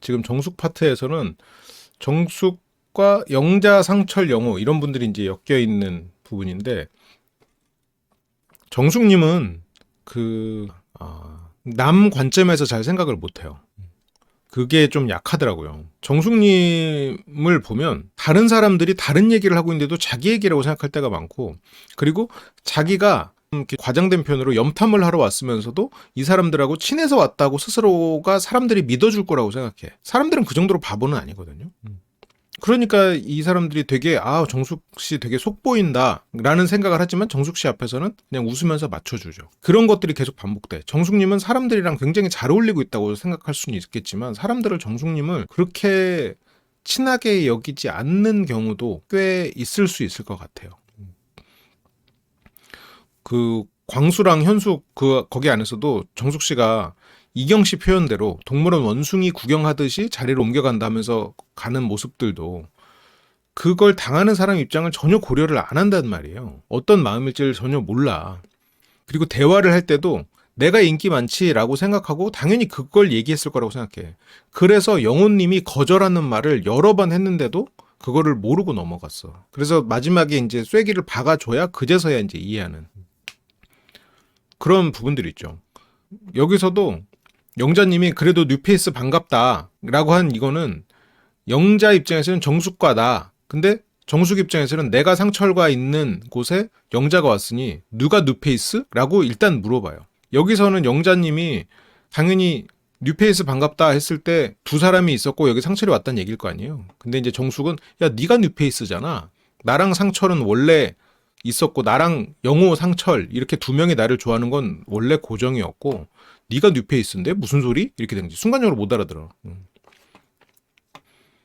지금 정숙 파트에서는 정숙과 영자, 상철, 영호 이런 분들이 이제 엮여 있는 부분인데 정숙님은 남 관점에서 잘 생각을 못해요. 그게 좀 약하더라고요. 정숙님을 보면 다른 사람들이 다른 얘기를 하고 있는데도 자기 얘기라고 생각할 때가 많고, 그리고 자기가 이렇게 과장된 표현으로 염탐을 하러 왔으면서도 이 사람들하고 친해서 왔다고 스스로가 사람들이 믿어줄 거라고 생각해. 사람들은 그 정도로 바보는 아니거든요. 그러니까 이 사람들이 되게 정숙 씨 되게 속보인다 라는 생각을 하지만 정숙 씨 앞에서는 그냥 웃으면서 맞춰주죠. 그런 것들이 계속 반복돼. 정숙님은 사람들이랑 굉장히 잘 어울리고 있다고 생각할 수는 있겠지만 사람들을 정숙님을 그렇게 친하게 여기지 않는 경우도 꽤 있을 수 있을 것 같아요. 그 광수랑 현숙 거기 안에서도 정숙 씨가 이경 씨 표현대로 동물원 원숭이 구경하듯이 자리를 옮겨간다면서 가는 모습들도 그걸 당하는 사람 입장을 전혀 고려를 안 한단 말이에요. 어떤 마음일지를 전혀 몰라. 그리고 대화를 할 때도 내가 인기 많지라고 생각하고 당연히 그걸 얘기했을 거라고 생각해. 그래서 영호님이 거절하는 말을 여러 번 했는데도 그거를 모르고 넘어갔어. 그래서 마지막에 이제 쐐기를 박아줘야 그제서야 이제 이해하는 그런 부분들이 있죠. 여기서도 영자님이 그래도 뉴페이스 반갑다라고 한 이거는 영자 입장에서는 정숙과 나. 근데 정숙 입장에서는 내가 상철과 있는 곳에 영자가 왔으니 누가 뉴페이스? 라고 일단 물어봐요. 여기서는 영자님이 당연히 뉴페이스 반갑다 했을 때 두 사람이 있었고 여기 상철이 왔다는 얘기일 거 아니에요. 근데 이제 정숙은 야 네가 뉴페이스잖아. 나랑 상철은 원래 있었고 나랑 영호, 상철 이렇게 두 명이 나를 좋아하는 건 원래 고정이었고 네가 뉴페이스인데 무슨 소리? 이렇게 된 거지. 순간적으로 못 알아들어.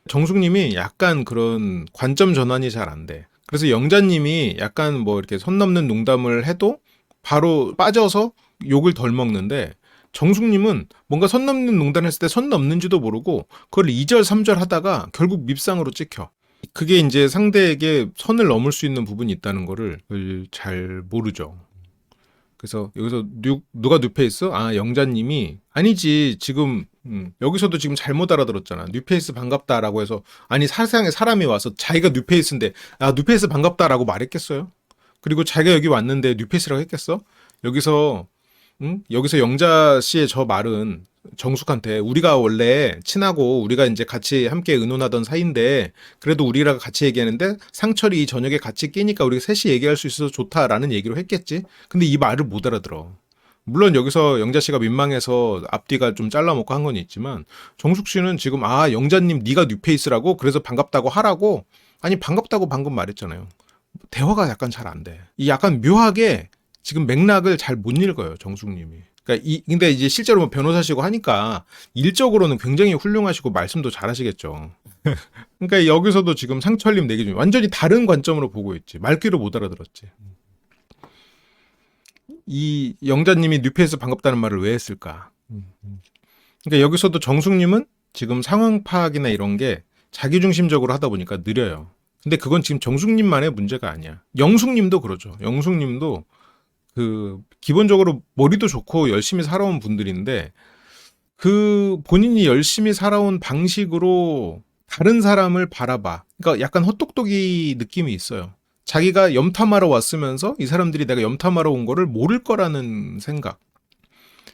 정숙님이 약간 그런 관점 전환이 잘 안 돼. 그래서 영자님이 약간 뭐 이렇게 선 넘는 농담을 해도 바로 빠져서 욕을 덜 먹는데 정숙님은 뭔가 선 넘는 농담을 했을 때 선 넘는지도 모르고 그걸 2절, 3절 하다가 결국 밉상으로 찍혀. 그게 이제 상대에게 선을 넘을 수 있는 부분이 있다는 거를 잘 모르죠. 그래서 여기서 누가 뉴페이스? 영자님이 아니지 지금 여기서도 지금 잘못 알아들었잖아. 뉴페이스 반갑다라고 해서 아니 세상에 사람이 와서 자기가 뉴페이스인데 뉴페이스 반갑다라고 말했겠어요? 그리고 자기가 여기 왔는데 뉴페이스라고 했겠어? 여기서 영자 씨의 저 말은 정숙한테 우리가 원래 친하고 우리가 이제 같이 함께 의논하던 사이인데 그래도 우리랑 같이 얘기하는데 상철이 이 저녁에 같이 끼니까 우리가 셋이 얘기할 수 있어서 좋다라는 얘기로 했겠지. 근데 이 말을 못 알아들어. 물론 여기서 영자 씨가 민망해서 앞뒤가 좀 잘라먹고 한 건 있지만 정숙 씨는 지금 영자님 네가 뉴페이스라고 그래서 반갑다고 하라고 아니 반갑다고 방금 말했잖아요. 대화가 약간 잘 안 돼. 이 약간 묘하게 지금 맥락을 잘 못 읽어요 정숙님이. 그러니까 근데 이제 실제로 뭐 변호사시고 하니까 일적으로는 굉장히 훌륭하시고 말씀도 잘하시겠죠. 그러니까 여기서도 지금 상철님 내기 중에 완전히 다른 관점으로 보고 있지. 말귀를 못 알아들었지. 이 영자님이 뉴페이스 반갑다는 말을 왜 했을까? 그러니까 여기서도 정숙님은 지금 상황 파악이나 이런 게 자기중심적으로 하다 보니까 느려요. 근데 그건 지금 정숙님만의 문제가 아니야. 영숙님도 그러죠. 영숙님도 기본적으로 머리도 좋고 열심히 살아온 분들인데 그 본인이 열심히 살아온 방식으로 다른 사람을 바라봐. 그러니까 약간 헛똑똑이 느낌이 있어요. 자기가 염탐하러 왔으면서 이 사람들이 내가 염탐하러 온 거를 모를 거라는 생각.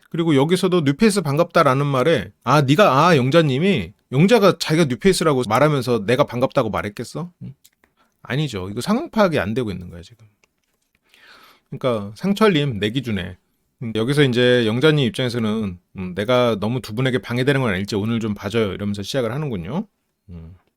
그리고 여기서도 뉴페이스 반갑다라는 말에 네가 영자님이 영자가 자기가 뉴페이스라고 말하면서 내가 반갑다고 말했겠어? 아니죠. 이거 상황 파악이 안 되고 있는 거야 지금. 그러니까 상철님 내 기준에 여기서 이제 영자님 입장에서는 내가 너무 두 분에게 방해되는 건 아닐지 오늘 좀 봐줘요 이러면서 시작을 하는군요.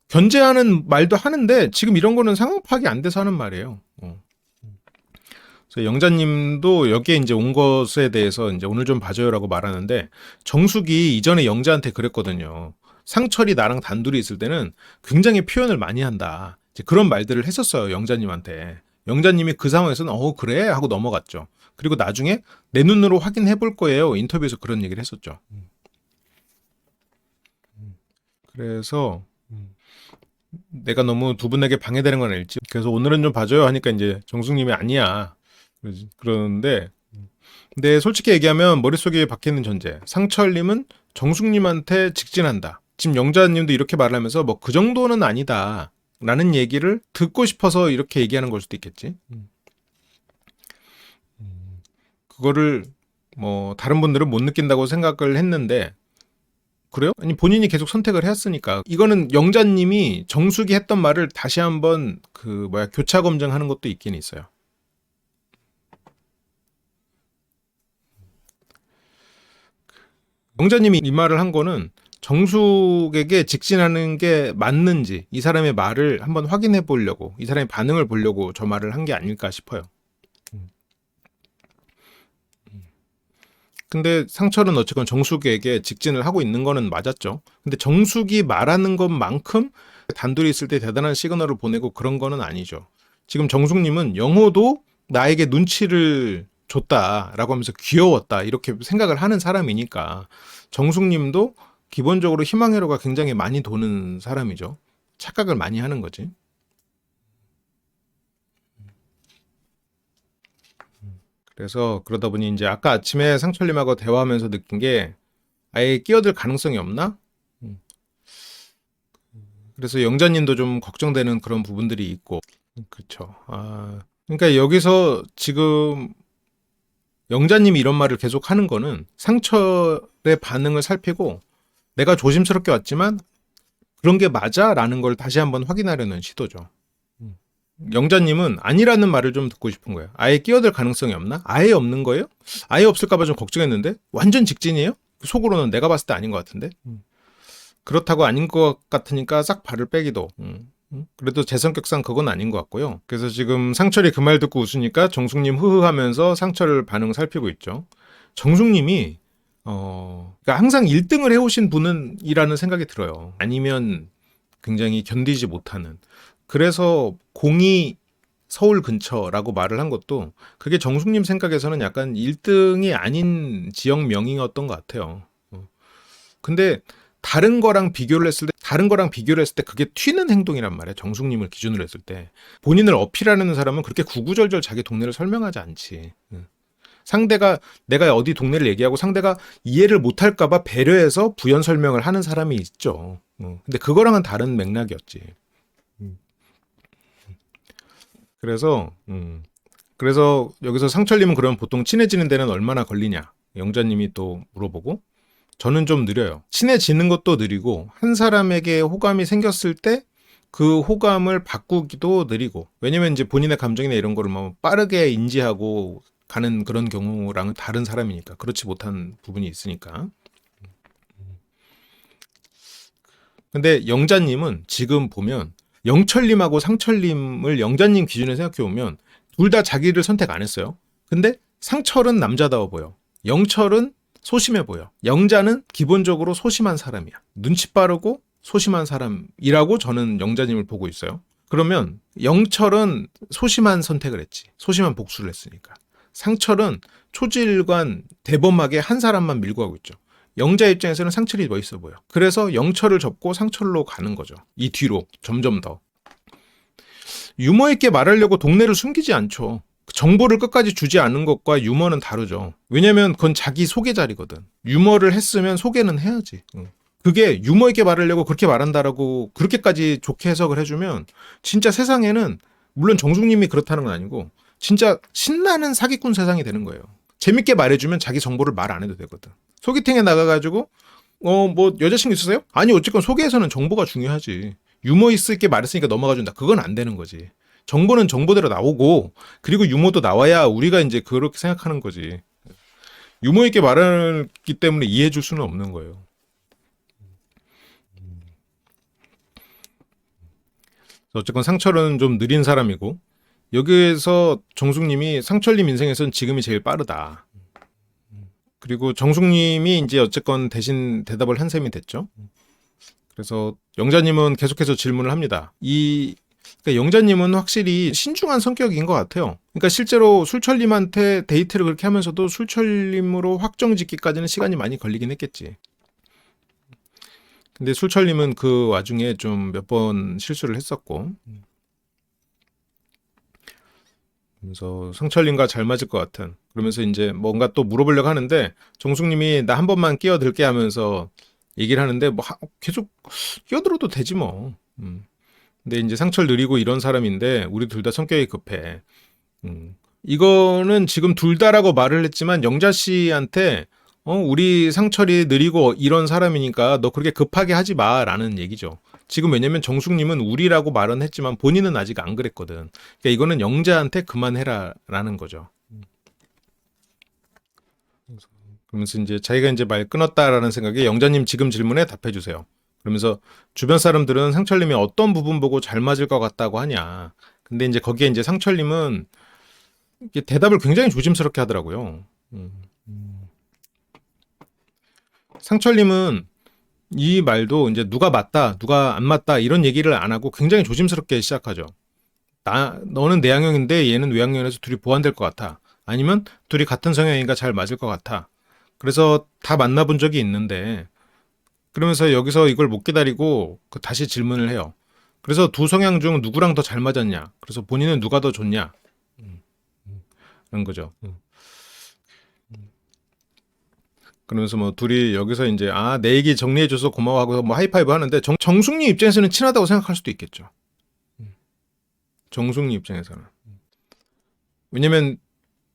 견제하는 말도 하는데 지금 이런 거는 상황 파악이 안 돼서 하는 말이에요. 그래서 영자님도 여기에 이제 온 것에 대해서 이제 오늘 좀 봐줘요라고 말하는데 정숙이 이전에 영자한테 그랬거든요. 상철이 나랑 단둘이 있을 때는 굉장히 표현을 많이 한다. 이제 그런 말들을 했었어요 영자님한테. 영자님이 그 상황에서는 그래 하고 넘어갔죠. 그리고 나중에 내 눈으로 확인해 볼 거예요. 인터뷰에서 그런 얘기를 했었죠. 그래서 내가 너무 두 분에게 방해되는 건 아닐지. 그래서 오늘은 좀 봐줘요 하니까 이제 정숙님이 아니야. 그러는데 근데 솔직히 얘기하면 머릿속에 박혀있는 전제. 상철님은 정숙님한테 직진한다. 지금 영자님도 이렇게 말하면서 뭐 그 정도는 아니다 라는 얘기를 듣고 싶어서 이렇게 얘기하는 걸 수도 있겠지. 그거를 뭐 다른 분들은 못 느낀다고 생각을 했는데, 그래요? 아니 본인이 계속 선택을 했으니까. 이거는 영자님이 정숙이 했던 말을 다시 한번 교차 검증하는 것도 있긴 있어요. 영자님이 이 말을 한 거는 정숙에게 직진하는 게 맞는지, 이 사람의 말을 한번 확인해 보려고, 이 사람의 반응을 보려고 저 말을 한 게 아닐까 싶어요. 근데 상철은 어쨌건 정숙에게 직진을 하고 있는 거는 맞았죠. 근데 정숙이 말하는 것만큼 단둘이 있을 때 대단한 시그널을 보내고 그런 거는 아니죠. 지금 정숙님은 영호도 나에게 눈치를 줬다라고 하면서 귀여웠다 이렇게 생각을 하는 사람이니까, 정숙님도 기본적으로 희망회로가 굉장히 많이 도는 사람이죠. 착각을 많이 하는 거지. 그래서 그러다 보니 이제 아까 아침에 상철님하고 대화하면서 느낀 게, 아예 끼어들 가능성이 없나? 그래서 영자님도 좀 걱정되는 그런 부분들이 있고. 그렇죠. 그러니까 여기서 지금 영자님이 이런 말을 계속 하는 거는 상철의 반응을 살피고, 내가 조심스럽게 왔지만 그런 게 맞아? 라는 걸 다시 한번 확인하려는 시도죠. 영자님은 아니라는 말을 좀 듣고 싶은 거예요. 아예 끼어들 가능성이 없나? 아예 없는 거예요? 아예 없을까봐 좀 걱정했는데 완전 직진이에요? 속으로는 내가 봤을 때 아닌 것 같은데. 그렇다고 아닌 것 같으니까 싹 발을 빼기도. 그래도 제 성격상 그건 아닌 것 같고요. 그래서 지금 상철이 그 말 듣고 웃으니까 정숙님 흐흐하면서 상철 반응 살피고 있죠. 정숙님이 그러니까 항상 1등을 해오신 분은이라는 생각이 들어요. 아니면 굉장히 견디지 못하는. 그래서 공이 서울 근처라고 말을 한 것도, 그게 정숙님 생각에서는 약간 1등이 아닌 지역명이었던 것 같아요. 근데 다른 거랑 비교를 했을 때 그게 튀는 행동이란 말이에요. 정숙님을 기준으로 했을 때. 본인을 어필하는 사람은 그렇게 구구절절 자기 동네를 설명하지 않지. 상대가, 내가 어디 동네를 얘기하고 상대가 이해를 못할까봐 배려해서 부연 설명을 하는 사람이 있죠. 근데 그거랑은 다른 맥락이었지. 그래서 여기서 상철님은 그럼 보통 친해지는 데는 얼마나 걸리냐? 영자님이 또 물어보고, 저는 좀 느려요. 친해지는 것도 느리고, 한 사람에게 호감이 생겼을 때 그 호감을 바꾸기도 느리고. 왜냐면 이제 본인의 감정이나 이런 거를 뭐 빠르게 인지하고 가는 그런 경우랑은 다른 사람이니까, 그렇지 못한 부분이 있으니까. 근데 영자님은 지금 보면 영철님하고 상철님을 영자님 기준에 생각해보면 둘 다 자기를 선택 안 했어요. 근데 상철은 남자다워 보여. 영철은 소심해 보여. 영자는 기본적으로 소심한 사람이야. 눈치 빠르고 소심한 사람이라고 저는 영자님을 보고 있어요. 그러면 영철은 소심한 선택을 했지. 소심한 복수를 했으니까. 상철은 초지일관 대범하게 한 사람만 밀고 가고 있죠. 영자 입장에서는 상철이 멋있어 보여. 그래서 영철을 접고 상철로 가는 거죠. 이 뒤로 점점 더. 유머 있게 말하려고 동네를 숨기지 않죠. 정보를 끝까지 주지 않는 것과 유머는 다르죠. 왜냐면 그건 자기 소개 자리거든. 유머를 했으면 소개는 해야지. 그게 유머 있게 말하려고 그렇게 말한다라고 그렇게까지 좋게 해석을 해주면 진짜 세상에는, 물론 정숙님이 그렇다는 건 아니고, 진짜 신나는 사기꾼 세상이 되는 거예요. 재밌게 말해주면 자기 정보를 말 안 해도 되거든. 소개팅에 나가가지고 뭐 여자친구 있으세요? 아니 어쨌건 소개에서는 정보가 중요하지. 유머 있게 말했으니까 넘어가준다. 그건 안 되는 거지. 정보는 정보대로 나오고, 그리고 유머도 나와야 우리가 이제 그렇게 생각하는 거지. 유머 있게 말하기 때문에 이해해 줄 수는 없는 거예요. 어쨌건 상철은 좀 느린 사람이고, 여기에서 정숙님이 상철님 인생에서는 지금이 제일 빠르다. 그리고 정숙님이 이제 어쨌건 대신 대답을 한 셈이 됐죠. 그래서 영자님은 계속해서 질문을 합니다. 그러니까 영자님은 확실히 신중한 성격인 것 같아요. 그러니까 실제로 술철님한테 데이트를 그렇게 하면서도 술철님으로 확정 짓기까지는 시간이 많이 걸리긴 했겠지. 근데 술철님은 그 와중에 좀 몇 번 실수를 했었고, 그래서 상철님과 잘 맞을 것 같은, 그러면서 이제 뭔가 또 물어보려고 하는데 정숙님이 나 한 번만 끼어들게 하면서 얘기를 하는데 뭐 계속 끼어들어도 되지 뭐. 근데 이제 상철 느리고 이런 사람인데 우리 둘 다 성격이 급해. 이거는 지금 둘 다라고 말을 했지만 영자 씨한테 우리 상철이 느리고 이런 사람이니까 너 그렇게 급하게 하지 마라는 얘기죠. 지금 왜냐면 정숙님은 우리라고 말은 했지만 본인은 아직 안 그랬거든. 그러니까 이거는 영자한테 그만해라라는 거죠. 그러면서 이제 자기가 이제 말 끊었다라는 생각에 영자님 지금 질문에 답해 주세요. 그러면서 주변 사람들은 상철님이 어떤 부분 보고 잘 맞을 것 같다고 하냐. 근데 이제 거기에 이제 상철님은 이게 대답을 굉장히 조심스럽게 하더라고요. 상철님은 이 말도 이제 누가 맞다, 누가 안 맞다 이런 얘기를 안 하고 굉장히 조심스럽게 시작하죠. 너는 내향형인데 얘는 외향형이라서 둘이 보완될 것 같아. 아니면 둘이 같은 성향이니까 잘 맞을 것 같아. 그래서 다 만나본 적이 있는데 그러면서 여기서 이걸 못 기다리고 다시 질문을 해요. 그래서 두 성향 중 누구랑 더 잘 맞았냐? 그래서 본인은 누가 더 좋냐? 그런 거죠. 그러면서 뭐 둘이 여기서 이제 내 얘기 정리해줘서 고마워하고 뭐 하이파이브 하는데 정숙님 입장에서는 친하다고 생각할 수도 있겠죠. 정숙님 입장에서는. 왜냐면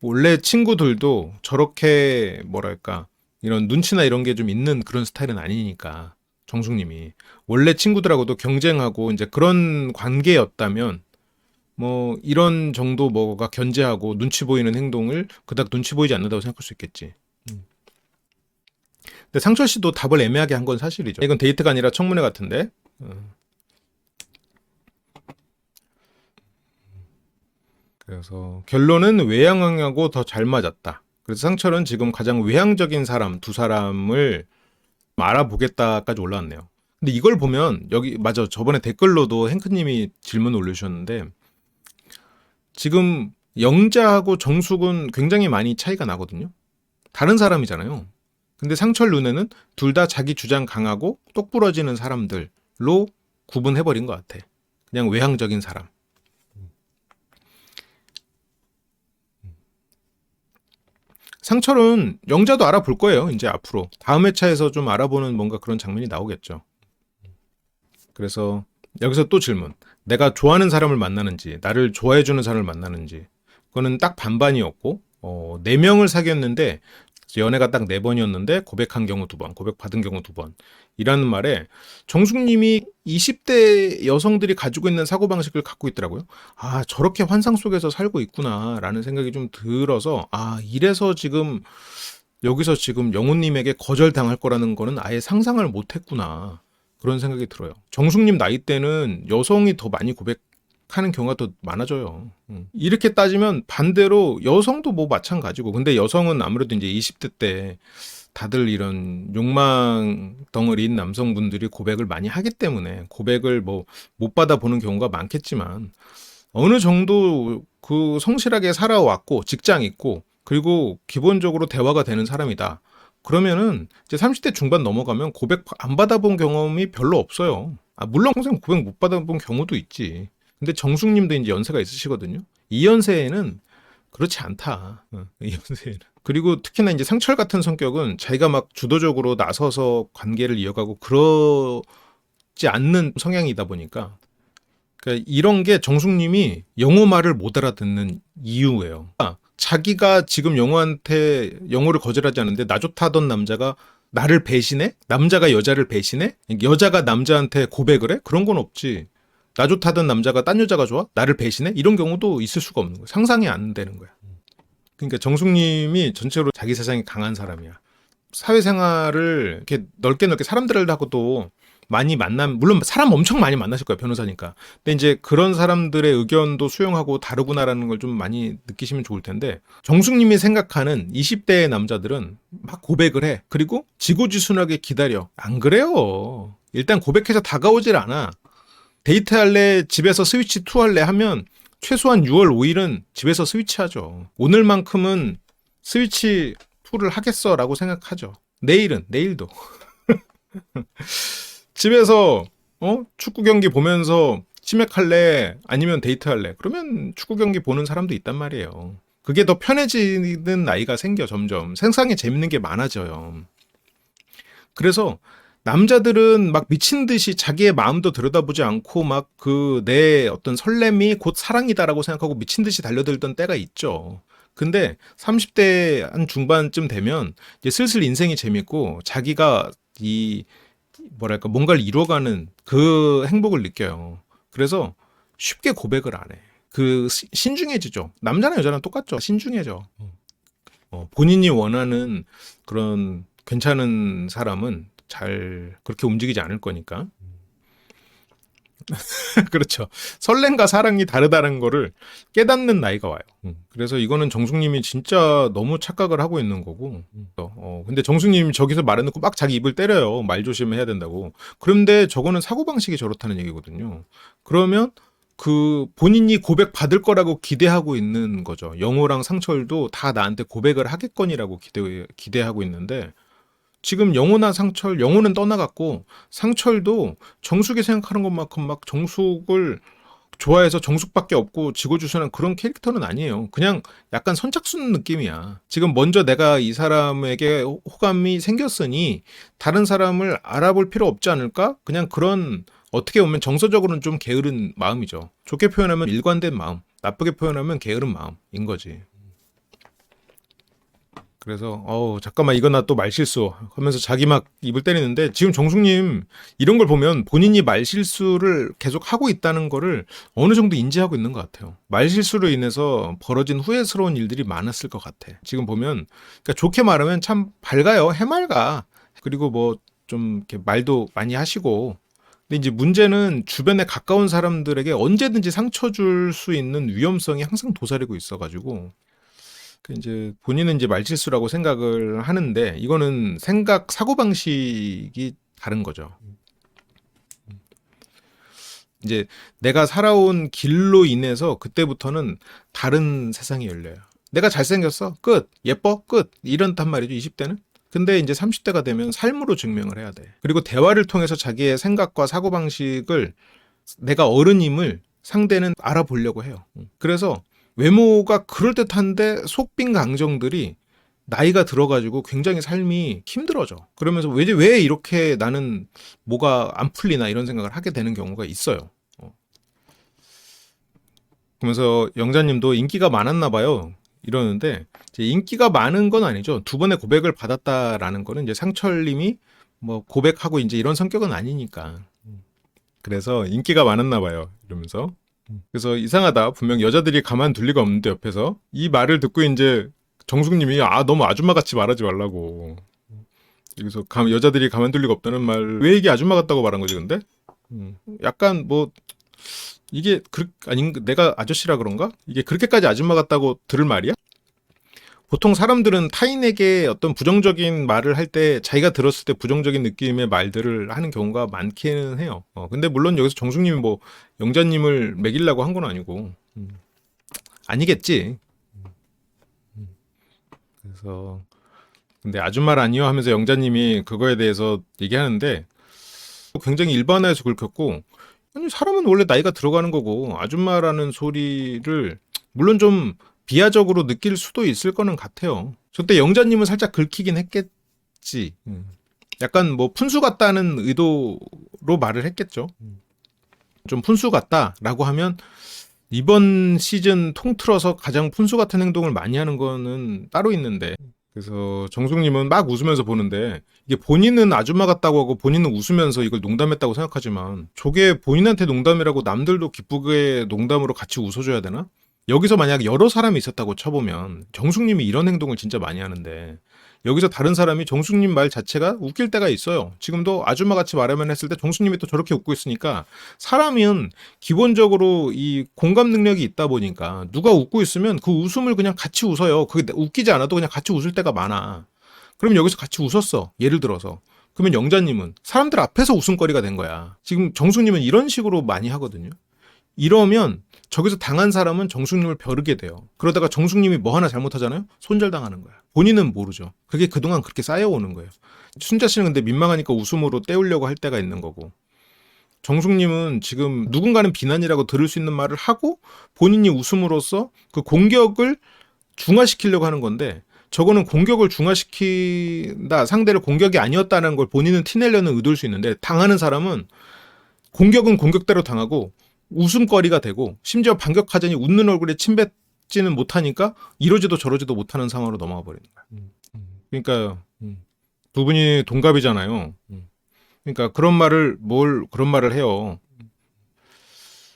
원래 친구들도 저렇게 뭐랄까 이런 눈치나 이런 게 좀 있는 그런 스타일은 아니니까 정숙님이 원래 친구들하고도 경쟁하고 이제 그런 관계였다면 뭐 이런 정도 뭐가 견제하고 눈치 보이는 행동을 그닥 눈치 보이지 않는다고 생각할 수 있겠지. 근데 상철 씨도 답을 애매하게 한 건 사실이죠. 이건 데이트가 아니라 청문회 같은데. 그래서 결론은 외향형하고 더 잘 맞았다. 그래서 상철은 지금 가장 외향적인 사람 두 사람을 알아보겠다까지 올라왔네요. 근데 이걸 보면 여기 맞아 저번에 댓글로도 행크님이 질문 올려주셨는데 지금 영자하고 정숙은 굉장히 많이 차이가 나거든요. 다른 사람이잖아요. 근데 상철 눈에는 둘 다 자기 주장 강하고 똑부러지는 사람들로 구분해버린 것 같아. 그냥 외향적인 사람. 상철은 영자도 알아볼 거예요. 이제 앞으로. 다음 회차에서 좀 알아보는 뭔가 그런 장면이 나오겠죠. 그래서 여기서 또 질문. 내가 좋아하는 사람을 만나는지, 나를 좋아해주는 사람을 만나는지. 그거는 딱 반반이었고, 4명을 사귀었는데, 연애가 딱 4번이었는데, 고백한 경우 2번, 고백받은 경우 2번. 이라는 말에, 정숙님이 20대 여성들이 가지고 있는 사고방식을 갖고 있더라고요. 저렇게 환상 속에서 살고 있구나, 라는 생각이 좀 들어서, 이래서 지금, 여기서 지금 영훈님에게 거절당할 거라는 거는 아예 상상을 못 했구나. 그런 생각이 들어요. 정숙님 나이 때는 여성이 더 많이 고백하는 경우가 더 많아져요. 이렇게 따지면 반대로 여성도 뭐 마찬가지고. 근데 여성은 아무래도 이제 20대 때 다들 이런 욕망 덩어리인 남성분들이 고백을 많이 하기 때문에 고백을 뭐 못 받아보는 경우가 많겠지만 어느 정도 그 성실하게 살아왔고 직장 있고 그리고 기본적으로 대화가 되는 사람이다. 그러면은 이제 30대 중반 넘어가면 고백 안 받아본 경험이 별로 없어요. 물론 평생 고백 못 받아본 경우도 있지. 근데 정숙님도 이제 연세가 있으시거든요. 이 연세에는 그렇지 않다. 이 연세에는. 그리고 특히나 이제 상철 같은 성격은 자기가 막 주도적으로 나서서 관계를 이어가고 그러지 않는 성향이다 보니까 그러니까 이런 게 정숙님이 영호 말을 못 알아듣는 이유예요. 자기가 지금 영호한테 영호를 거절하지 않는데 나 좋다던 남자가 나를 배신해? 남자가 여자를 배신해? 여자가 남자한테 고백을 해? 그런 건 없지. 나 좋다던 남자가 딴 여자가 좋아? 나를 배신해? 이런 경우도 있을 수가 없는 거야. 상상이 안 되는 거야. 그러니까 정숙님이 전체로 자기 세상이 강한 사람이야. 사회생활을 이렇게 넓게 사람들하고도 많이 물론 사람 엄청 많이 만나실 거예요, 변호사니까. 근데 이제 그런 사람들의 의견도 수용하고 다르구나라는 걸 좀 많이 느끼시면 좋을 텐데, 정숙님이 생각하는 20대의 남자들은 막 고백을 해. 그리고 지고지순하게 기다려. 안 그래요. 일단 고백해서 다가오질 않아. 데이트할래, 집에서 스위치 2 할래 하면 최소한 6월 5일은 집에서 스위치하죠. 오늘만큼은 스위치 2를 하겠어라고 생각하죠. 내일도. 집에서 축구 경기 보면서 치맥할래 아니면 데이트할래 그러면 축구 경기 보는 사람도 있단 말이에요. 그게 더 편해지는 나이가 생겨 점점. 세상에 재밌는 게 많아져요. 그래서 남자들은 막 미친 듯이 자기의 마음도 들여다보지 않고 막 그 내 어떤 설렘이 곧 사랑이다라고 생각하고 미친 듯이 달려들던 때가 있죠. 근데 30대 한 중반쯤 되면 이제 슬슬 인생이 재밌고 자기가 이 뭐랄까 뭔가를 이뤄가는 그 행복을 느껴요. 그래서 쉽게 고백을 안 해. 그 신중해지죠. 남자나 여자나 똑같죠. 신중해져. 본인이 원하는 그런 괜찮은 사람은 잘 그렇게 움직이지 않을 거니까. 그렇죠. 설렘과 사랑이 다르다는 거를 깨닫는 나이가 와요. 그래서 이거는 정숙님이 진짜 너무 착각을 하고 있는 거고. 근데 정숙님이 저기서 말해놓고 막 자기 입을 때려요. 말 조심해야 된다고. 그런데 저거는 사고방식이 저렇다는 얘기거든요. 그러면 그 본인이 고백 받을 거라고 기대하고 있는 거죠. 영호랑 상철도 다 나한테 고백을 하겠거니라고 기대하고 있는데 지금 영호나 상철, 영호는 떠나갔고 상철도 정숙이 생각하는 것만큼 막 정숙을 좋아해서 정숙밖에 없고 지고주선한 그런 캐릭터는 아니에요. 그냥 약간 선착순 느낌이야. 지금 먼저 내가 이 사람에게 호감이 생겼으니 다른 사람을 알아볼 필요 없지 않을까? 그냥 그런 어떻게 보면 정서적으로는 좀 게으른 마음이죠. 좋게 표현하면 일관된 마음, 나쁘게 표현하면 게으른 마음인 거지. 그래서 잠깐만 이거 나 또 말실수 하면서 자기 막 입을 때리는데 지금 정숙님 이런 걸 보면 본인이 말실수를 계속 하고 있다는 거를 어느 정도 인지하고 있는 것 같아요. 말실수로 인해서 벌어진 후회스러운 일들이 많았을 것 같아. 지금 보면 그러니까 좋게 말하면 참 밝아요. 해맑아. 그리고 뭐 좀 이렇게 말도 많이 하시고 근데 이제 문제는 주변에 가까운 사람들에게 언제든지 상처 줄 수 있는 위험성이 항상 도사리고 있어가지고 이제 본인은 이제 말실수라고 생각을 하는데 이거는 생각 사고방식이 다른 거죠. 이제 내가 살아온 길로 인해서 그때부터는 다른 세상이 열려요. 내가 잘생겼어? 끝. 예뻐? 끝. 이런단 말이죠. 20대는. 근데 이제 30대가 되면 삶으로 증명을 해야 돼. 그리고 대화를 통해서 자기의 생각과 사고방식을 내가 어른임을 상대는 알아보려고 해요. 그래서 외모가 그럴듯한데 속빈 강정들이 나이가 들어가지고 굉장히 삶이 힘들어져. 그러면서 왜 이렇게 나는 뭐가 안 풀리나 이런 생각을 하게 되는 경우가 있어요. 그러면서 영자님도 인기가 많았나 봐요. 이러는데 이제 인기가 많은 건 아니죠. 두 번의 고백을 받았다라는 거는 이제 상철님이 뭐 고백하고 이제 이런 성격은 아니니까. 그래서 인기가 많았나 봐요. 이러면서. 그래서 이상하다. 분명 여자들이 가만둘 리가 없는데 옆에서 이 말을 듣고 이제 정숙님이 너무 아줌마같이 말하지 말라고. 여기서 여자들이 가만둘 리가 없다는 말 왜 이게 아줌마 같다고 말한 거지 근데? 약간 뭐 이게 아닌 내가 아저씨라 그런가? 이게 그렇게까지 아줌마 같다고 들을 말이야? 보통 사람들은 타인에게 어떤 부정적인 말을 할 때 자기가 들었을 때 부정적인 느낌의 말들을 하는 경우가 많기는 해요. 근데 물론 여기서 정숙님이 뭐 영자님을 매기려고 한 건 아니고 아니겠지. 그래서 근데 아줌마라니요 하면서 영자님이 그거에 대해서 얘기하는데 굉장히 일반화해서 긁혔고 아니 사람은 원래 나이가 들어가는 거고 아줌마라는 소리를 물론 좀 비하적으로 느낄 수도 있을 거는 같아요. 그때 영자님은 살짝 긁히긴 했겠지. 약간 뭐 푼수 같다는 의도로 말을 했겠죠. 좀 푼수 같다라고 하면 이번 시즌 통틀어서 가장 푼수 같은 행동을 많이 하는 거는 따로 있는데 그래서 정숙님은 막 웃으면서 보는데 이게 본인은 아줌마 같다고 하고 본인은 웃으면서 이걸 농담했다고 생각하지만 저게 본인한테 농담이라고 남들도 기쁘게 농담으로 같이 웃어줘야 되나? 여기서 만약 여러 사람이 있었다고 쳐보면 정숙님이 이런 행동을 진짜 많이 하는데 여기서 다른 사람이 정숙님 말 자체가 웃길 때가 있어요. 지금도 아줌마같이 말하면 했을 때 정숙님이 또 저렇게 웃고 있으니까 사람은 기본적으로 이 공감 능력이 있다 보니까 누가 웃고 있으면 그 웃음을 그냥 같이 웃어요. 그게 웃기지 않아도 그냥 같이 웃을 때가 많아. 그럼 여기서 같이 웃었어. 예를 들어서. 그러면 영자님은 사람들 앞에서 웃음거리가 된 거야. 지금 정숙님은 이런 식으로 많이 하거든요. 이러면 저기서 당한 사람은 정숙님을 벼르게 돼요. 그러다가 정숙님이 뭐 하나 잘못하잖아요? 손절당하는 거야. 본인은 모르죠. 그게 그동안 그렇게 쌓여오는 거예요. 순자 씨는 근데 민망하니까 웃음으로 때우려고 할 때가 있는 거고 정숙님은 지금 누군가는 비난이라고 들을 수 있는 말을 하고 본인이 웃음으로써 그 공격을 중화시키려고 하는 건데 저거는 공격을 중화시킨다, 상대를 공격이 아니었다는 걸 본인은 티내려는 의도일 수 있는데, 당하는 사람은 공격은 공격대로 당하고 웃음거리가 되고 심지어 반격하자니 웃는 얼굴에 침 뱉지는 못하니까 이러지도 저러지도 못하는 상황으로 넘어가 버리는 거야. 그러니까 두 분이 동갑이잖아요. 그러니까 그런 말을 해요.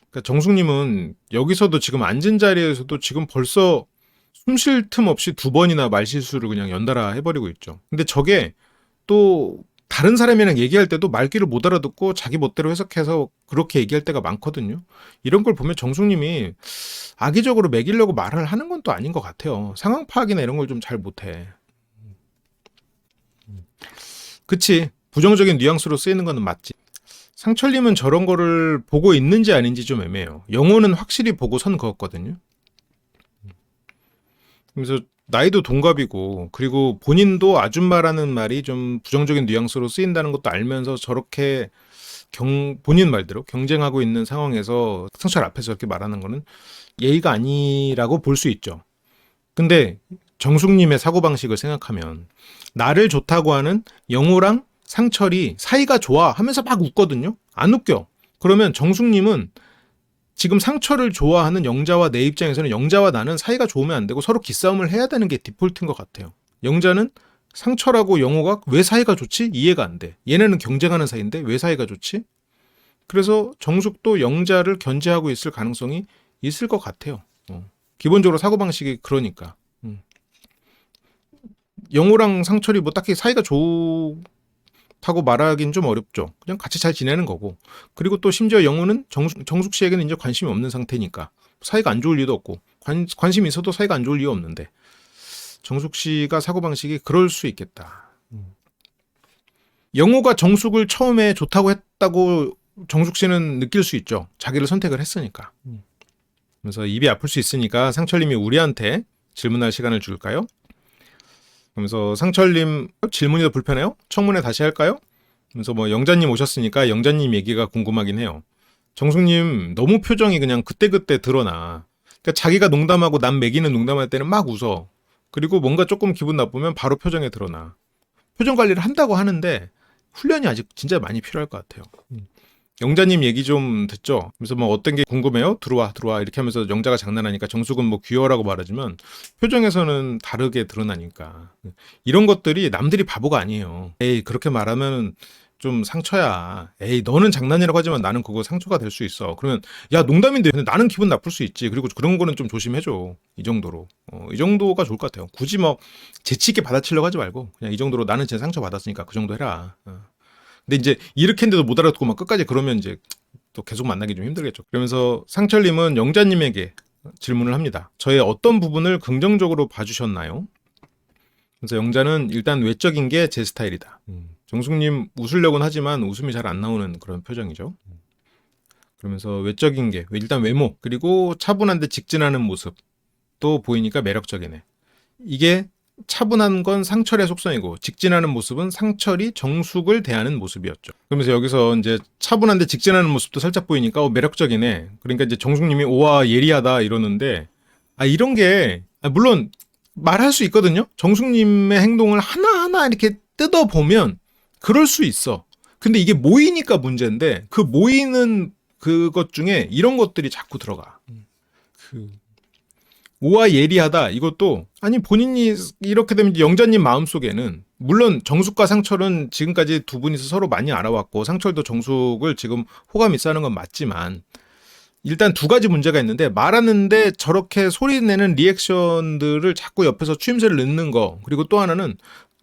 그러니까 정숙님은 여기서도 지금 앉은 자리에서도 지금 벌써 숨 쉴 틈 없이 두 번이나 말실수를 그냥 연달아 해버리고 있죠. 근데 저게 또 다른 사람이랑 얘기할 때도 말귀를 못 알아듣고 자기 멋대로 해석해서 그렇게 얘기할 때가 많거든요. 이런 걸 보면 정숙님이 악의적으로 매기려고 말을 하는 건 또 아닌 것 같아요. 상황 파악이나 이런 걸 좀 잘 못해. 그치. 부정적인 뉘앙스로 쓰이는 거는 맞지. 상철님은 저런 거를 보고 있는지 아닌지 좀 애매해요. 영호는 확실히 보고 선 그었거든요. 그래서 나이도 동갑이고 그리고 본인도 아줌마라는 말이 좀 부정적인 뉘앙스로 쓰인다는 것도 알면서 저렇게 본인 말대로 경쟁하고 있는 상황에서 상철 앞에서 이렇게 말하는 거는 예의가 아니라고 볼 수 있죠. 근데 정숙님의 사고방식을 생각하면 나를 좋다고 하는 영호랑 상철이 사이가 좋아 하면서 막 웃거든요. 안 웃겨. 그러면 정숙님은 지금 상철을 좋아하는 영자와 내 입장에서는 영자와 나는 사이가 좋으면 안 되고 서로 기싸움을 해야 되는 게 디폴트인 것 같아요. 영자는 상철하고 영호가 왜 사이가 좋지? 이해가 안 돼. 얘네는 경쟁하는 사이인데 왜 사이가 좋지? 그래서 정숙도 영자를 견제하고 있을 가능성이 있을 것 같아요. 기본적으로 사고방식이 그러니까. 영호랑 상철이 뭐 딱히 사이가 좋다고 말하긴 좀 어렵죠. 그냥 같이 잘 지내는 거고. 그리고 또 심지어 영호는 정숙 씨에게는 이제 관심이 없는 상태니까 사이가 안 좋을 리도 없고 관심이 있어도 사이가 안 좋을 리가 없는데 정숙 씨가 사고방식이 그럴 수 있겠다. 영호가 정숙을 처음에 좋다고 했다고 정숙 씨는 느낄 수 있죠. 자기를 선택을 했으니까. 그래서 입이 아플 수 있으니까 상철님이 우리한테 질문할 시간을 줄까요? 그러면서 상철님 질문이 더 불편해요? 청문회 다시 할까요? 그래서 뭐 영자님 오셨으니까 영자님 얘기가 궁금하긴 해요. 정숙님 너무 표정이 그냥 그때그때 드러나. 그러니까 자기가 농담하고 남 매기는 농담할 때는 막 웃어. 그리고 뭔가 조금 기분 나쁘면 바로 표정에 드러나. 표정 관리를 한다고 하는데 훈련이 아직 진짜 많이 필요할 것 같아요. 영자님 얘기 좀 듣죠? 그래서 뭐 어떤 게 궁금해요? 들어와 이렇게 하면서 영자가 장난하니까 정숙은 뭐 귀여워라고 말하지만 표정에서는 다르게 드러나니까 이런 것들이 남들이 바보가 아니에요. 에이 그렇게 말하면 좀 상처야. 에이 너는 장난이라고 하지만 나는 그거 상처가 될 수 있어. 그러면 야 농담인데 근데 나는 기분 나쁠 수 있지. 그리고 그런 거는 좀 조심해줘. 이 정도로. 이 정도가 좋을 것 같아요. 굳이 뭐 재치 있게 받아치려고 하지 말고 그냥 이 정도로 나는 제 상처 받았으니까 그 정도 해라. 근데 이제 이렇게 했는데도 못 알아듣고 막 끝까지 그러면 이제 또 계속 만나기 좀 힘들겠죠. 그러면서 상철님은 영자님에게 질문을 합니다. 저의 어떤 부분을 긍정적으로 봐주셨나요? 그래서 영자는 일단 외적인 게 제 스타일이다. 정숙님 웃으려고는 하지만 웃음이 잘 안 나오는 그런 표정이죠. 그러면서 외적인 게 일단 외모 그리고 차분한데 직진하는 모습도 보이니까 매력적이네. 이게 차분한 건 상철의 속성이고 직진하는 모습은 상철이 정숙을 대하는 모습이었죠. 그러면서 여기서 이제 차분한데 직진하는 모습도 살짝 보이니까 매력적이네. 그러니까 이제 정숙님이 오와 예리하다 이러는데 이런 게 물론 말할 수 있거든요. 정숙님의 행동을 하나하나 이렇게 뜯어보면 그럴 수 있어. 근데 이게 모이니까 문제인데 그 모이는 그것 중에 이런 것들이 자꾸 들어가. 오와 예리하다 이것도 아니 본인이 이렇게 되면 영자님 마음속에는 물론 정숙과 상철은 지금까지 두 분이서 서로 많이 알아왔고 상철도 정숙을 지금 호감 있어 하는 건 맞지만 일단 두 가지 문제가 있는데 말하는데 저렇게 소리내는 리액션들을 자꾸 옆에서 추임새를 넣는 거 그리고 또 하나는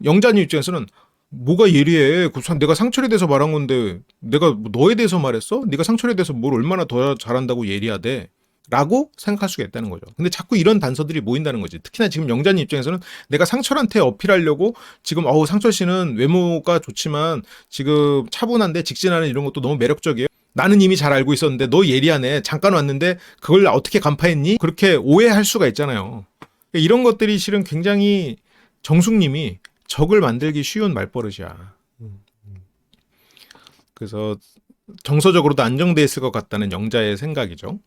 영자님 입장에서는 뭐가 예리해? 내가 상철에 대해서 말한 건데 내가 너에 대해서 말했어? 네가 상철에 대해서 뭘 얼마나 더 잘한다고 예리하대? 라고 생각할 수가 있다는 거죠. 근데 자꾸 이런 단서들이 모인다는 거지. 특히나 지금 영자님 입장에서는 내가 상철한테 어필하려고 지금 상철 씨는 외모가 좋지만 지금 차분한데 직진하는 이런 것도 너무 매력적이에요. 나는 이미 잘 알고 있었는데 너 예리하네. 잠깐 왔는데 그걸 어떻게 간파했니? 그렇게 오해할 수가 있잖아요. 이런 것들이 실은 굉장히 정숙님이 적을 만들기 쉬운 말버릇이야. 그래서 정서적으로도 안정돼 있을 것 같다는 영자의 생각이죠.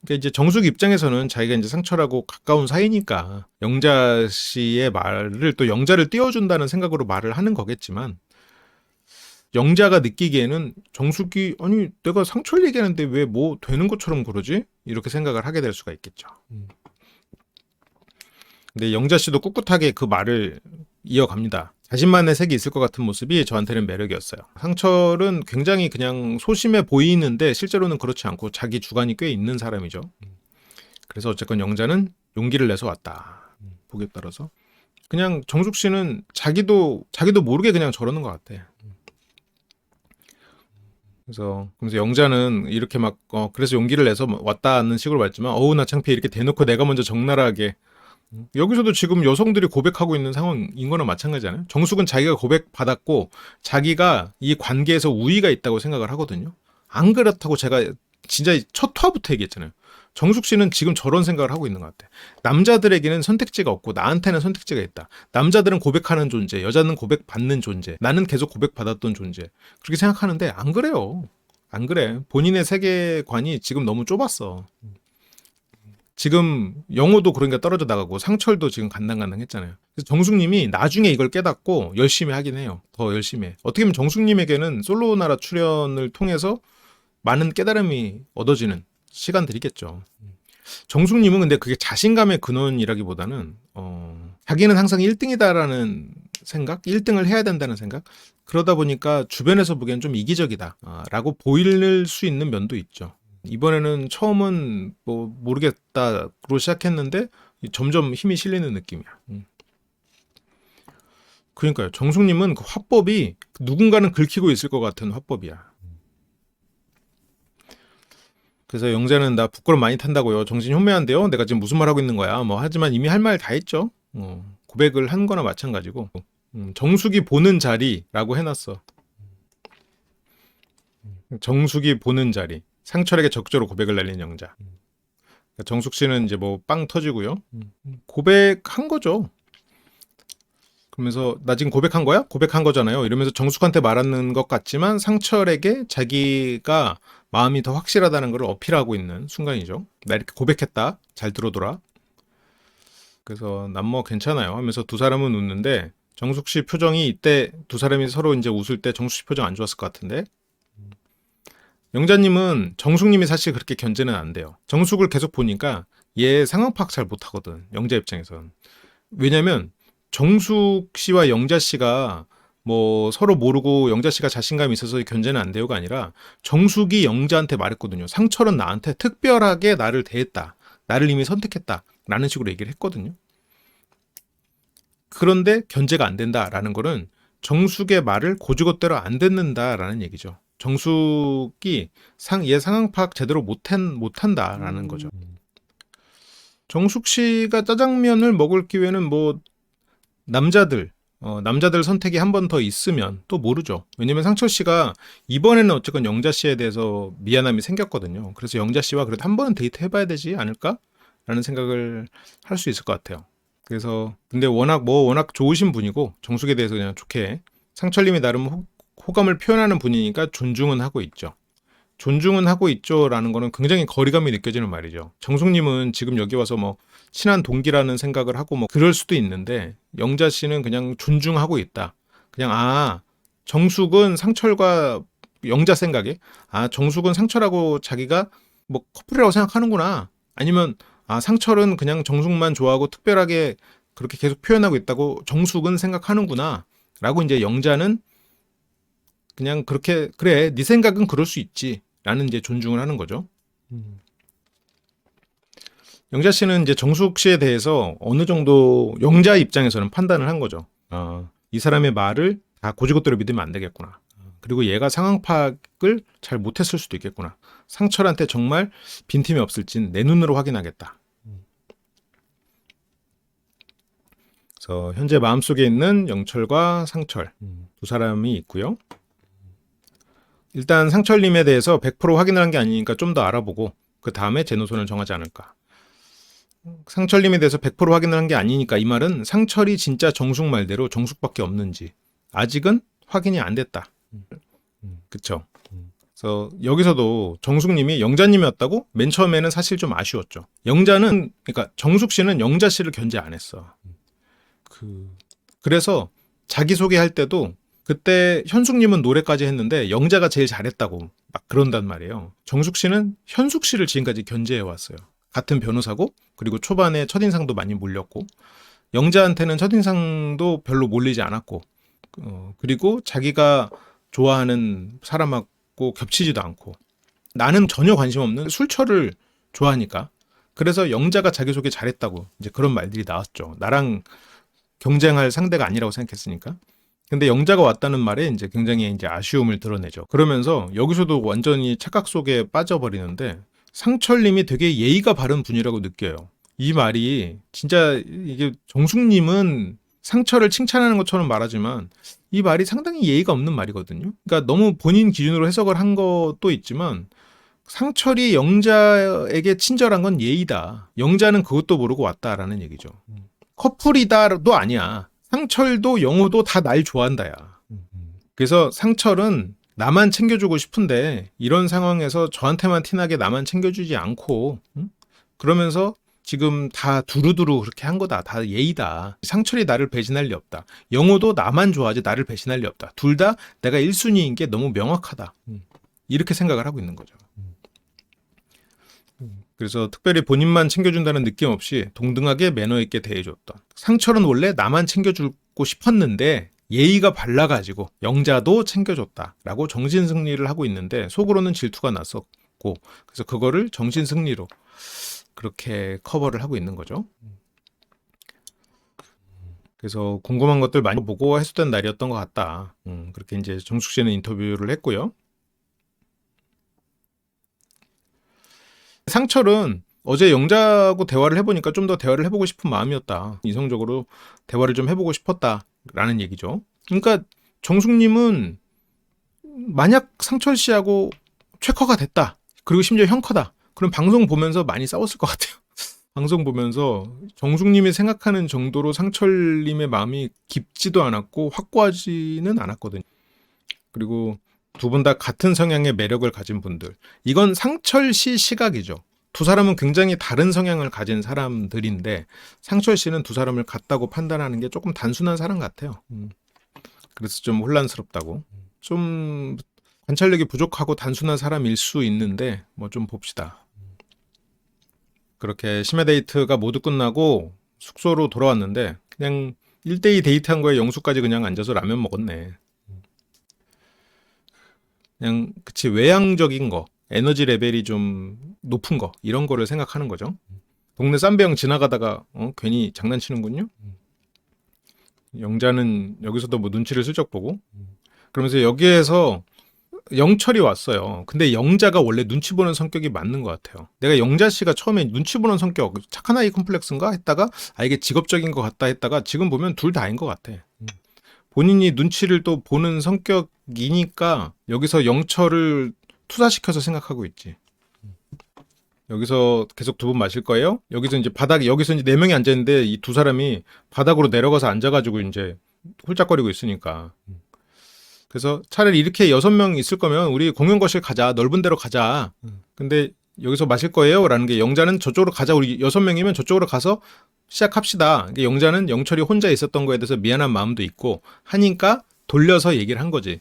그러니까 이제 정숙 입장에서는 자기가 이제 상철하고 가까운 사이니까 영자 씨의 말을 또 영자를 띄워준다는 생각으로 말을 하는 거겠지만 영자가 느끼기에는 정숙이 아니 내가 상철 얘기하는데 왜 뭐 되는 것처럼 그러지? 이렇게 생각을 하게 될 수가 있겠죠. 근데 영자 씨도 꿋꿋하게 그 말을 이어갑니다. 자신만의 색이 있을 것 같은 모습이 저한테는 매력이었어요. 상철은 굉장히 그냥 소심해 보이는데 실제로는 그렇지 않고 자기 주관이 꽤 있는 사람이죠. 그래서 어쨌건 영자는 용기를 내서 왔다. 보기에 따라서 그냥 정숙 씨는 자기도 모르게 그냥 저러는 것 같아. 그래서 영자는 이렇게 막 그래서 용기를 내서 왔다는 식으로 말했지만 어우 나 창피해 이렇게 대놓고 내가 먼저 적나라하게 여기서도 지금 여성들이 고백하고 있는 상황인 거나 마찬가지잖아요. 정숙은 자기가 고백받았고 자기가 이 관계에서 우위가 있다고 생각을 하거든요. 안 그렇다고 제가 진짜 첫 화부터 얘기했잖아요. 정숙 씨는 지금 저런 생각을 하고 있는 것 같아. 남자들에게는 선택지가 없고 나한테는 선택지가 있다. 남자들은 고백하는 존재, 여자는 고백받는 존재, 나는 계속 고백받았던 존재. 그렇게 생각하는데 안 그래요. 안 그래. 본인의 세계관이 지금 너무 좁았어. 지금 영호도 그러니까 떨어져 나가고 상철도 지금 간당간당했잖아요. 그래서 정숙님이 나중에 이걸 깨닫고 열심히 하긴 해요. 더 열심히 해. 어떻게 보면 정숙님에게는 솔로 나라 출연을 통해서 많은 깨달음이 얻어지는 시간들이겠죠. 정숙님은 근데 그게 자신감의 근원이라기보다는 자기는 항상 1등이다라는 생각, 1등을 해야 된다는 생각. 그러다 보니까 주변에서 보기엔 좀 이기적이다라고 보일 수 있는 면도 있죠. 이번에는 처음은 뭐 모르겠다로 시작했는데 점점 힘이 실리는 느낌이야. 그러니까요. 정숙님은 그 화법이 누군가는 긁히고 있을 것 같은 화법이야. 그래서 영자는 나 부끄럼 많이 탄다고요. 정신이 혼미한데요. 내가 지금 무슨 말 하고 있는 거야. 뭐 하지만 이미 할 말 다 했죠. 고백을 한 거나 마찬가지고. 정숙이 보는 자리라고 해놨어. 정숙이 보는 자리. 상철에게 적극적으로 고백을 날린 영자. 정숙 씨는 이제 뭐 빵 터지고요. 고백한 거죠. 그러면서 나 지금 고백한 거야? 고백한 거잖아요. 이러면서 정숙한테 말하는 것 같지만 상철에게 자기가 마음이 더 확실하다는 걸 어필하고 있는 순간이죠. 나 이렇게 고백했다. 잘 들어둬라. 그래서 난 뭐 괜찮아요 하면서 두 사람은 웃는데 정숙 씨 표정이 이때 두 사람이 서로 이제 웃을 때 정숙 씨 표정 안 좋았을 것 같은데 영자님은 정숙님이 사실 그렇게 견제는 안 돼요. 정숙을 계속 보니까 얘 상황 파악 잘 못하거든. 영자 입장에선. 왜냐면 정숙 씨와 영자 씨가 뭐 서로 모르고 영자 씨가 자신감이 있어서 견제는 안 돼요가 아니라 정숙이 영자한테 말했거든요. 상철은 나한테 특별하게 나를 대했다. 나를 이미 선택했다. 라는 식으로 얘기를 했거든요. 그런데 견제가 안 된다라는 거는 정숙의 말을 고지고대로 안 듣는다라는 얘기죠. 정숙이 얘 상황 파악 제대로 못한다라는 거죠. 정숙 씨가 짜장면을 먹을 기회는 뭐 남자들 선택이 한 번 더 있으면 또 모르죠. 왜냐면 상철 씨가 이번에는 어쨌건 영자 씨에 대해서 미안함이 생겼거든요. 그래서 영자 씨와 그래도 한 번은 데이트 해봐야 되지 않을까? 라는 생각을 할 수 있을 것 같아요. 그래서 근데 워낙 좋으신 분이고 정숙에 대해서 그냥 좋게 상철님이 나름 호감을 표현하는 분이니까 존중은 하고 있죠. 존중은 하고 있죠라는 거는 굉장히 거리감이 느껴지는 말이죠. 정숙님은 지금 여기 와서 뭐 친한 동기라는 생각을 하고 뭐 그럴 수도 있는데 영자 씨는 그냥 존중하고 있다. 그냥 정숙은 상철과 영자 생각에 정숙은 상철하고 자기가 뭐 커플이라고 생각하는구나. 아니면 상철은 그냥 정숙만 좋아하고 특별하게 그렇게 계속 표현하고 있다고 정숙은 생각하는구나. 라고 이제 영자는 그냥 그렇게 그래 네 생각은 그럴 수 있지 라는 이제 존중을 하는 거죠. 영자 씨는 이제 정숙 씨에 대해서 어느 정도 영자 입장에서는 판단을 한 거죠. 이 사람의 말을 다 고지고대로 믿으면 안 되겠구나. 그리고 얘가 상황 파악을 잘 못했을 수도 있겠구나. 상철한테 정말 빈틈이 없을진 내 눈으로 확인하겠다. 그래서 현재 마음속에 있는 영철과 상철 두 사람이 있고요. 일단 상철님에 대해서 100% 확인을 한 게 아니니까 좀 더 알아보고 그 다음에 제 노선을 정하지 않을까. 상철님에 대해서 100% 확인을 한 게 아니니까 이 말은 상철이 진짜 정숙 말대로 정숙밖에 없는지 아직은 확인이 안 됐다. 그쵸? 그래서 여기서도 정숙님이 영자님이었다고 맨 처음에는 사실 좀 아쉬웠죠. 영자는 그러니까 정숙 씨는 영자 씨를 견제 안 했어. 그래서 자기소개할 때도 그때 현숙님은 노래까지 했는데 영자가 제일 잘했다고 막 그런단 말이에요. 정숙 씨는 현숙 씨를 지금까지 견제해 왔어요. 같은 변호사고 그리고 초반에 첫인상도 많이 몰렸고 영자한테는 첫인상도 별로 몰리지 않았고 그리고 자기가 좋아하는 사람하고 겹치지도 않고 나는 전혀 관심 없는 술철을 좋아하니까 그래서 영자가 자기소개 잘했다고 이제 그런 말들이 나왔죠. 나랑 경쟁할 상대가 아니라고 생각했으니까. 근데 영자가 왔다는 말에 이제 굉장히 이제 아쉬움을 드러내죠. 그러면서 여기서도 완전히 착각 속에 빠져버리는데 상철님이 되게 예의가 바른 분이라고 느껴요. 이 말이 진짜 이게 정숙님은 상철을 칭찬하는 것처럼 말하지만 이 말이 상당히 예의가 없는 말이거든요. 그러니까 너무 본인 기준으로 해석을 한 것도 있지만 상철이 영자에게 친절한 건 예의다. 영자는 그것도 모르고 왔다라는 얘기죠. 커플이다도 아니야. 상철도 영호도 다 날 좋아한다야. 그래서 상철은 나만 챙겨주고 싶은데 이런 상황에서 저한테만 티나게 나만 챙겨주지 않고 그러면서 지금 다 두루두루 그렇게 한 거다. 다 예의다. 상철이 나를 배신할 리 없다. 영호도 나만 좋아하지 나를 배신할 리 없다. 둘 다 내가 1순위인 게 너무 명확하다. 이렇게 생각을 하고 있는 거죠. 그래서 특별히 본인만 챙겨준다는 느낌 없이 동등하게 매너 있게 대해줬던. 상철은 원래 나만 챙겨주고 싶었는데 예의가 발라가지고 영자도 챙겨줬다라고 정신승리를 하고 있는데 속으로는 질투가 났었고 그래서 그거를 정신승리로 그렇게 커버를 하고 있는 거죠. 그래서 궁금한 것들 많이 보고 해소된 날이었던 것 같다. 그렇게 이제 정숙 씨는 인터뷰를 했고요. 상철은 어제 영자하고 대화를 해보니까 좀 더 대화를 해보고 싶은 마음이었다. 이성적으로 대화를 좀 해보고 싶었다라는 얘기죠. 그러니까 정숙님은 만약 상철 씨하고 최커가 됐다. 그리고 심지어 형커다. 그럼 방송 보면서 많이 싸웠을 것 같아요. 방송 보면서 정숙님이 생각하는 정도로 상철님의 마음이 깊지도 않았고 확고하지는 않았거든요. 그리고 두 분 다 같은 성향의 매력을 가진 분들. 이건 상철 씨 시각이죠. 두 사람은 굉장히 다른 성향을 가진 사람들인데 상철 씨는 두 사람을 같다고 판단하는 게 조금 단순한 사람 같아요. 그래서 좀 혼란스럽다고. 좀 관찰력이 부족하고 단순한 사람일 수 있는데 뭐 좀 봅시다. 그렇게 심야 데이트가 모두 끝나고 숙소로 돌아왔는데 그냥 1대2 데이트한 거에 영수까지 그냥 앉아서 라면 먹었네. 그냥 그치 외향적인 거, 에너지 레벨이 좀 높은 거 이런 거를 생각하는 거죠. 동네 쌈배형 지나가다가 괜히 장난치는군요. 영자는 여기서도 뭐 눈치를 슬쩍 보고 그러면서 여기에서 영철이 왔어요. 근데 영자가 원래 눈치 보는 성격이 맞는 것 같아요. 내가 영자 씨가 처음에 눈치 보는 성격, 착한 아이 컴플렉스인가 했다가 이게 직업적인 것 같다 했다가 지금 보면 둘 다인 것 같아. 본인이 눈치를 또 보는 성격이니까 여기서 영철을 투사시켜서 생각하고 있지. 여기서 계속 두 분 마실 거예요? 여기서 이제 여기서 이제 4명이 앉아있는데 이 두 사람이 바닥으로 내려가서 앉아가지고 이제 홀짝거리고 있으니까. 그래서 차라리 이렇게 6명 있을 거면 우리 공용 거실 가자. 넓은 데로 가자. 근데 여기서 마실 거예요? 라는 게 영자는 저쪽으로 가자. 우리 6명이면 저쪽으로 가서 시작합시다. 영자는 영철이 혼자 있었던 거에 대해서 미안한 마음도 있고 하니까 돌려서 얘기를 한 거지.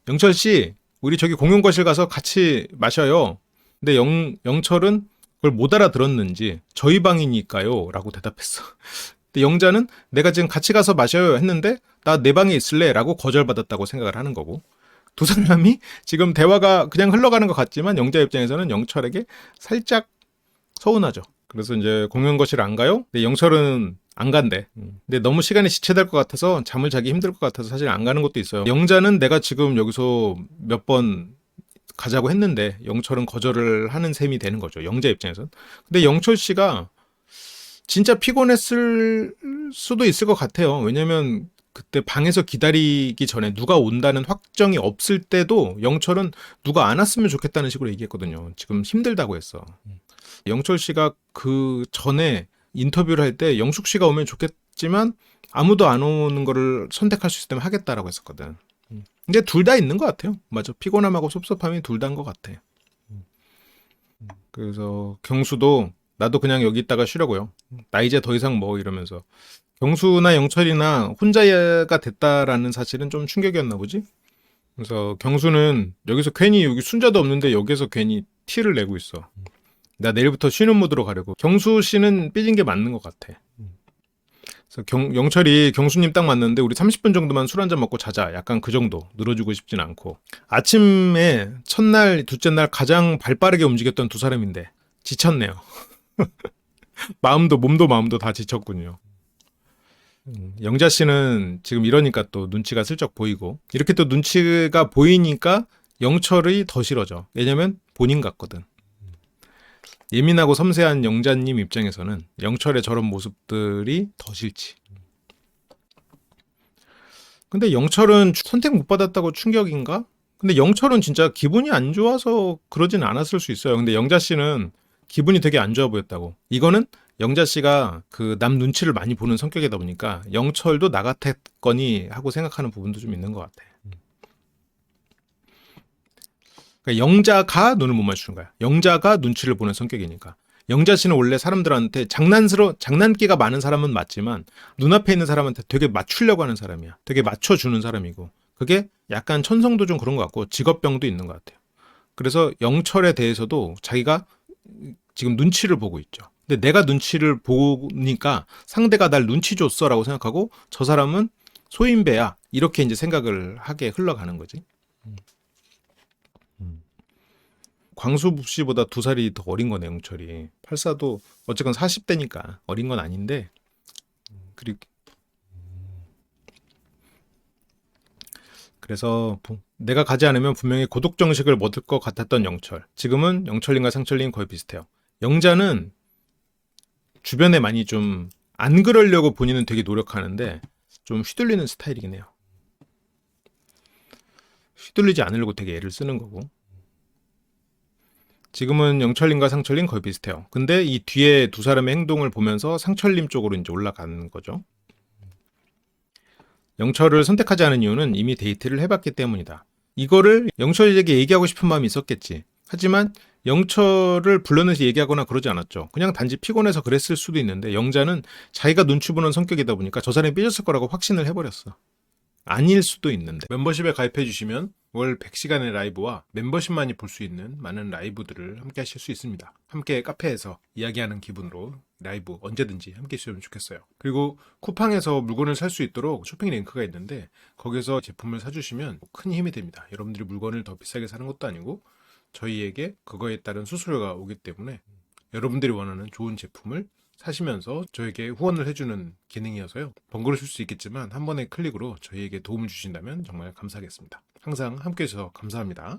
영철 씨, 우리 저기 공용 거실 가서 같이 마셔요. 근데 영철은 그걸 못 알아들었는지 저희 방이니까요 라고 대답했어. 근데 영자는 내가 지금 같이 가서 마셔요 했는데 나 내 방에 있을래 라고 거절받았다고 생각을 하는 거고 두 사람이 지금 대화가 그냥 흘러가는 것 같지만 영자 입장에서는 영철에게 살짝 서운하죠. 그래서 이제 공용 거실 안 가요? 근데 영철은 안 간대. 근데 너무 시간이 지체될 것 같아서 잠을 자기 힘들 것 같아서 사실 안 가는 것도 있어요. 영자는 내가 지금 여기서 몇 번 가자고 했는데 영철은 거절을 하는 셈이 되는 거죠. 영자 입장에서는. 근데 영철 씨가 진짜 피곤했을 수도 있을 것 같아요. 왜냐면 그때 방에서 기다리기 전에 누가 온다는 확정이 없을 때도 영철은 누가 안 왔으면 좋겠다는 식으로 얘기했거든요. 지금 힘들다고 했어. 영철 씨가 그 전에 인터뷰를 할 때 영숙 씨가 오면 좋겠지만 아무도 안 오는 거를 선택할 수 있다면 하겠다라고 했었거든. 근데 둘 다 있는 것 같아요. 맞아. 피곤함하고 섭섭함이 둘 다인 것 같아. 그래서 경수도 나도 그냥 여기 있다가 쉬려고요. 나 이제 더 이상 뭐 이러면서. 경수나 영철이나 혼자가 됐다라는 사실은 좀 충격이었나 보지. 그래서 경수는 여기서 괜히 여기 순자도 없는데 여기서 괜히 티를 내고 있어. 나 내일부터 쉬는 모드로 가려고. 경수 씨는 삐진 게 맞는 것 같아. 그래서 영철이 경수님 딱 맞는데 우리 30분 정도만 술 한잔 먹고 자자. 약간 그 정도. 늘어주고 싶진 않고. 아침에 첫날, 둘째 날 가장 발 빠르게 움직였던 두 사람인데 지쳤네요. 몸도 마음도 다 지쳤군요. 영자 씨는 지금 이러니까 또 눈치가 슬쩍 보이고 이렇게 또 눈치가 보이니까 영철이 더 싫어져. 왜냐면 본인 같거든. 예민하고 섬세한 영자님 입장에서는 영철의 저런 모습들이 더 싫지. 근데 영철은 선택 못 받았다고 충격인가? 근데 영철은 진짜 기분이 안 좋아서 그러진 않았을 수 있어요. 근데 영자 씨는 기분이 되게 안 좋아 보였다고. 이거는 영자 씨가 그 남 눈치를 많이 보는 성격이다 보니까 영철도 나 같았거니 하고 생각하는 부분도 좀 있는 것 같아. 그러니까 영자가 눈을 못 맞추는 거야. 영자가 눈치를 보는 성격이니까. 영자 씨는 원래 사람들한테 장난기가 많은 사람은 맞지만 눈앞에 있는 사람한테 되게 맞추려고 하는 사람이야. 되게 맞춰주는 사람이고. 그게 약간 천성도 좀 그런 것 같고 직업병도 있는 것 같아요. 그래서 영철에 대해서도 자기가 지금 눈치를 보고 있죠. 근데 내가 눈치를 보니까 상대가 날 눈치 줬어라고 생각하고 저 사람은 소인배야. 이렇게 이제 생각을 하게 흘러가는 거지. 광수 씨보다 2살이 더 어린 거네, 영철이. 84도 어쨌건 40대니까 어린 건 아닌데. 그리고 그래서 내가 가지 않으면 분명히 고독 정식을 얻을 것 같았던 영철. 지금은 영철님과 상철님 거의 비슷해요. 영자는 주변에 많이 좀 안 그러려고 본인은 되게 노력하는데 좀 휘둘리는 스타일이긴 해요. 휘둘리지 않으려고 되게 애를 쓰는 거고. 지금은 영철님과 상철님 거의 비슷해요. 근데 이 뒤에 두 사람의 행동을 보면서 상철님 쪽으로 이제 올라가는 거죠. 영철을 선택하지 않은 이유는 이미 데이트를 해봤기 때문이다. 이거를 영철에게 얘기하고 싶은 마음이 있었겠지. 하지만 영철을 불러내서 얘기하거나 그러지 않았죠. 그냥 단지 피곤해서 그랬을 수도 있는데 영자는 자기가 눈치 보는 성격이다 보니까 저 사람이 삐졌을 거라고 확신을 해버렸어. 아닐 수도 있는데. 멤버십에 가입해 주시면 월 100시간의 라이브와 멤버십만이 볼 수 있는 많은 라이브들을 함께 하실 수 있습니다. 함께 카페에서 이야기하는 기분으로 라이브 언제든지 함께 해주시면 좋겠어요. 그리고 쿠팡에서 물건을 살 수 있도록 쇼핑 링크가 있는데 거기서 제품을 사주시면 큰 힘이 됩니다. 여러분들이 물건을 더 비싸게 사는 것도 아니고 저희에게 그거에 따른 수수료가 오기 때문에 여러분들이 원하는 좋은 제품을 사시면서 저에게 후원을 해주는 기능이어서요. 번거로우실 수 있겠지만 한 번의 클릭으로 저희에게 도움을 주신다면 정말 감사하겠습니다. 항상 함께 해주셔서 감사합니다.